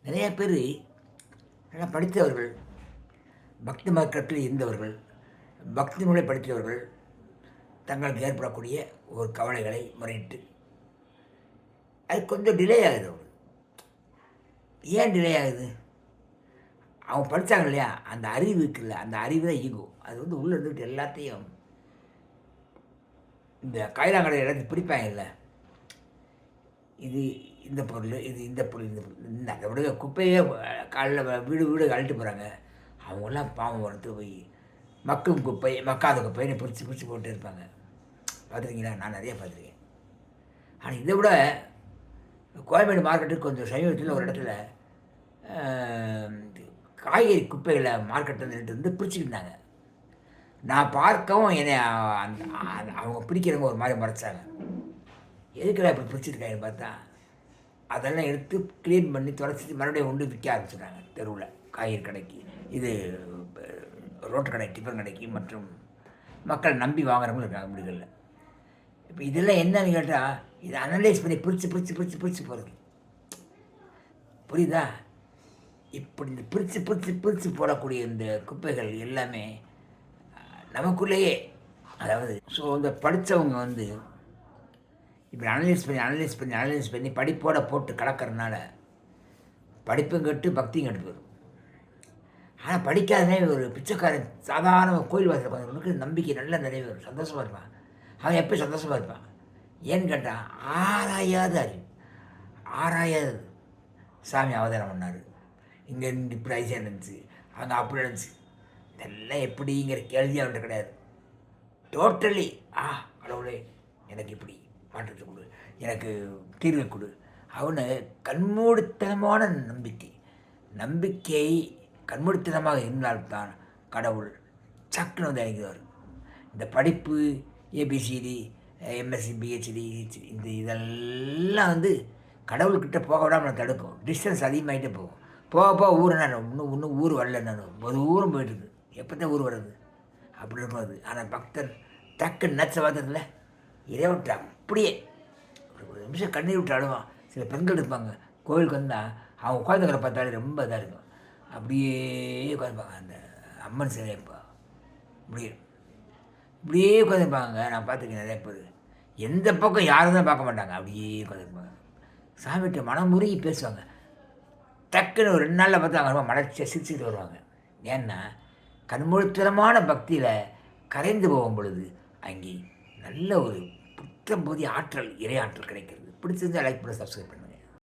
நிறைய பேர் நல்லா படித்தவர்கள், பக்தி மார்க்கத்தில் இருந்தவர்கள், பக்தி நூலை படித்தவர்கள் தங்களுக்கு ஏற்படக்கூடிய ஒரு கவலைகளை முறையிட்டு அது கொஞ்சம் டிலே ஆகுது. அவங்களுக்கு ஏன் டிலே ஆகுது? அவங்க படித்தாங்க இல்லையா, அந்த அறிவு இருக்குல்ல, அந்த அறிவு தான் ஈகோ. அது வந்து உள்ளே இருந்துக்கிட்டு எல்லாத்தையும் இந்த காயிலாங்கடை எல்லாத்தையும் பிரிப்பாங்கல்ல, இது இந்த பொருள், இது இந்த பொருள், இந்த பொருள், இந்த அதை விட குப்பையே காலைல வீடு வீடு அள்ளிட்டு போகிறாங்க. அவங்கெல்லாம் பாவம் வரத்து போய் மக்கும் குப்பை மக்காத குப்பைன்னு பிரித்து பிரித்து போட்டு இருப்பாங்க. பார்த்துருக்கீங்களா? நான் நிறைய பார்த்துருக்கேன். ஆனால் இதை விட கோயம்பேடு மார்க்கெட்டுக்கு கொஞ்சம் சமீபத்தில் ஒரு இடத்துல காய்கறி குப்பைகளை மார்க்கெட்டில் இருந்து பிரிச்சுக்கிட்டாங்க. நான் பார்க்கவும் என்னை அவங்க பிரிக்கிறவங்க ஒரு மாதிரி மறைச்சாங்க. எதுக்குடா இப்படி பிரிச்சுருக்காங்கன்னு பார்த்தா, அதெல்லாம் எடுத்து க்ளீன் பண்ணி தொடச்சிட்டு மறுபடியும் கொண்டு விற்க ஆரம்பிச்சிடுறாங்க தெருவில், காய்கறி கடைக்கு, இது ரோட்டு கடை, டிஃபன் கடைக்கு மற்றும் மக்கள் நம்பி வாங்குறவங்களும் இருக்காங்க வீடுகளில். இப்போ இதெல்லாம் என்னன்னு கேட்டால், இதை அனலைஸ் பண்ணி பிரித்து பிரித்து பிரித்து பிரித்து போகிறது. புரியுதா? இப்படி இந்த பிரித்து பிரித்து பிரித்து போடக்கூடிய இந்த குப்பைகள் எல்லாமே நமக்குள்ளேயே, அதாவது ஸோ இந்த படித்தவங்க வந்து இப்படி அனலைஸ் பண்ணி படிப்போடு போட்டு கலக்கிறதுனால படிப்பும் கெட்டு பக்தியும் கெட்டு போயிடும். ஆனால் படிக்காதனே ஒரு பிச்சைக்காரன் சாதாரண கோயில் வாசல் உட்காந்துருக்கு நம்பிக்கை நல்ல நிறைய வரும், சந்தோஷமாக இருப்பான். அவன் எப்போ சந்தோஷமாக இருப்பான்? ஏன்னு கேட்டால் ஆராயாது சாமி அவதாரம் பண்ணார், இங்கே இப்படி ஐசியாக இருந்துச்சு, அங்கே அப்படி இருந்துச்சு, இதெல்லாம் எப்படிங்கிற கேள்வி அவன்கிட்ட கிடையாது. டோட்டலி கடவுளே எனக்கு இப்படி மாற்றத்தை கொடு, எனக்கு தீர்வை கொடு. அவனு கண்மூடித்தனமான நம்பிக்கை கண்மூடித்தனமாக இருந்தால்தான் கடவுள் சக்குன்னு வந்து இறங்குவார். இந்த படிப்பு ஏபிசிடி எம்எஸ்சி பிஹெச்டி இந்த இதெல்லாம் வந்து கடவுள்கிட்ட போக விடாமல் தடுக்கும். டிஸ்டன்ஸ் அதிகமாகிட்டே போகும். போக போக ஊர் என்ன இன்னும் ஊர் வரல, நான் ஒரு ஊரும் போயிட்டுருக்கு, எப்போ தான் ஊர் வர்றது அப்படி இருக்கும் அது. ஆனால் பக்தன் டக்கு நச்ச பார்த்ததில்ல, இறைவன்ட்டு அப்படியே ஒரு நிமிஷம் கண்ணீர் விட்டு அழுவான். சில பெண்கள் இருப்பாங்க கோவிலுக்கு வந்தால் அவங்க உட்காந்துக்கிற பார்த்தாலே ரொம்ப இதாக இருக்கும், அப்படியே உட்காந்துப்பாங்க. அந்த அம்மன் சிலை இப்போ இப்படியே உட்காந்துருப்பாங்க. நான் பார்த்துருக்கேன் நிறைய பேர். எந்த பக்கம் யாரும் தான் பார்க்க மாட்டாங்க, அப்படியே உட்காந்துருப்பாங்க. சாமிகிட்ட மனமுருகி பேசுவாங்க. டக்குன்னு ஒரு 2 நாளில் பார்த்தாங்க மலர்ச்சியாக சிரிச்சுட்டு வருவாங்க. ஏன்னா கண்மூடித்தனமான பக்தியில் கரைந்து போகும் பொழுது அங்கே நல்ல ஒரு புத்தம் புதிய ஆற்றல், இறை ஆற்றல் கிடைக்கிறது. பிடிச்சிருந்தால் லைக் பண்ணி சப்ஸ்கிரைப் பண்ணி